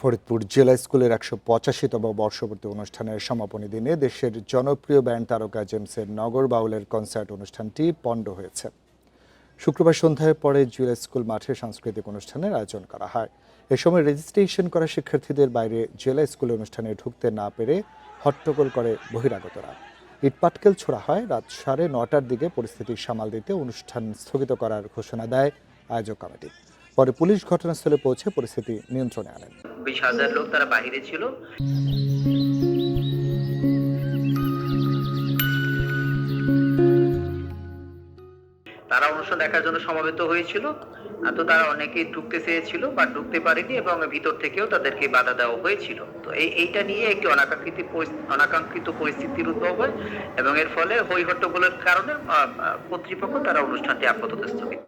ফরিদপুর জেলা স্কুলের ১৮৫তম বর্ষপূর্তি অনুষ্ঠানের সমাপনী দিনে দেশের জনপ্রিয় ব্যান্ড তারকা জেমসের নগর বাউলের কনসার্ট অনুষ্ঠানটি পণ্ড হয়েছে। শুক্রবার সন্ধ্যায় পরে জেলা স্কুল মাঠে সাংস্কৃতিক অনুষ্ঠানের আয়োজন করা হয়। এ সময় রেজিস্ট্রেশন করা শিক্ষার্থীদের বাইরে জেলা স্কুল অনুষ্ঠানে ঢুকতে না পেরে হট্টগোল করে বহিরাগতরা। ইটপাটকেল ছোড়া হয়। রাত ৯:৩০টার দিকে পরিস্থিতি সামাল দিতে অনুষ্ঠান স্থগিত করার ঘোষণা দেয় আয়োজক কমিটি। পরে পুলিশ ঘটনাস্থলে পৌঁছে পরিস্থিতি নিয়ন্ত্রণে আনেন। ২০,০০০ লোক তারা বাহিরে ছিল। তারা অনুষ্ঠান দেখার জন্য সমবেত হয়েছিল। তো তারা অনেকেই ঢুকতে চেয়েছিল বা ঢুকতে পারেনি এবং ভিতর থেকেও তাদেরকে বাধা দেওয়া হয়েছিল। তো এইটা নিয়ে একটি অনাকাঙ্ক্ষিত পরিস্থিতির উদ্ভব হয় এবং এর ফলে হই হট্টগোলের কারণে কর্তৃপক্ষ তারা অনুষ্ঠানটি আপাতত স্থগিত